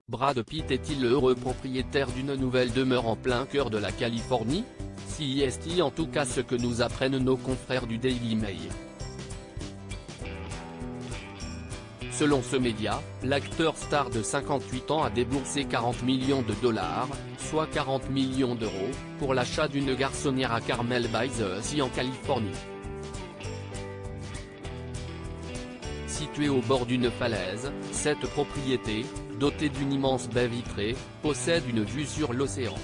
Brad Pitt est-il le heureux propriétaire d'une nouvelle demeure en plein cœur de la Californie? Si est en tout cas ce que nous apprennent nos confrères du Daily Mail. Selon ce média, l'acteur star de 58 ans a déboursé 40 millions de dollars, soit 40 millions d'euros, pour l'achat d'une garçonnière à Carmel by the Sea en Californie. Située au bord d'une falaise, cette propriété, dotée d'une immense baie vitrée, possède une vue sur l'océan.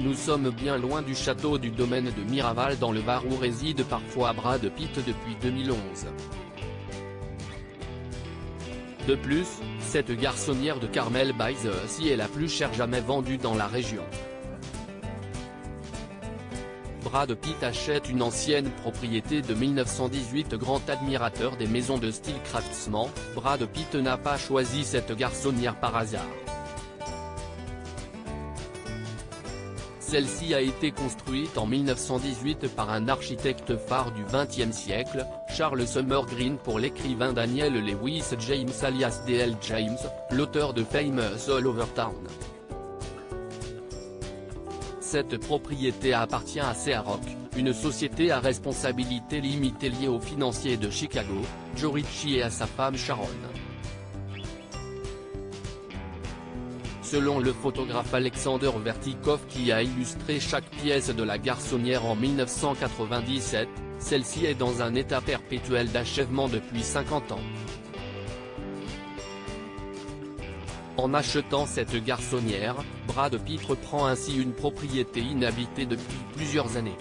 Nous sommes bien loin du château du domaine de Miraval dans le Var où réside parfois Brad Pitt depuis 2011. De plus, cette garçonnière de Carmel by the Sea est la plus chère jamais vendue dans la région. Brad Pitt achète une ancienne propriété de 1918. Grand admirateur des maisons de style craftsman, Brad Pitt n'a pas choisi cette garçonnière par hasard. Celle-ci a été construite en 1918 par un architecte phare du XXe siècle, Charles Sumner Green pour l'écrivain Daniel Lewis James alias D.L. James, l'auteur de Famous All Over Town. Cette propriété appartient à Searock, une société à responsabilité limitée liée au financier de Chicago, Joe Ritchie et à sa femme Sharon. Selon le photographe Alexander Vertikov qui a illustré chaque pièce de la garçonnière en 1997, celle-ci est dans un état perpétuel d'achèvement depuis 50 ans. En achetant cette garçonnière, Brad Pitt reprend ainsi une propriété inhabitée depuis plusieurs années.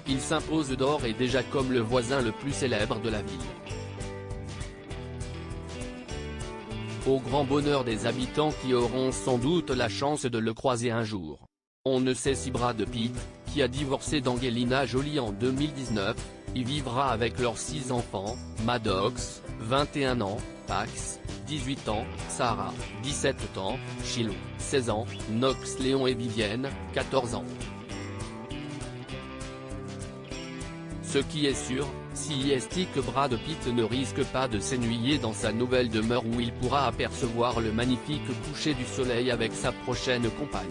Il s'impose d'ores et déjà comme le voisin le plus célèbre de la ville. Au grand bonheur des habitants qui auront sans doute la chance de le croiser un jour. On ne sait si Brad Pitt, qui a divorcé d'Angelina Jolie en 2019, y vivra avec leurs 6 enfants, Maddox, 21 ans, Pax, 18 ans, Sarah, 17 ans, Shiloh, 16 ans, Knox Léon et Vivienne, 14 ans. Ce qui est sûr, si est que Brad Pitt ne risque pas de s'ennuyer dans sa nouvelle demeure où il pourra apercevoir le magnifique coucher du soleil avec sa prochaine compagne.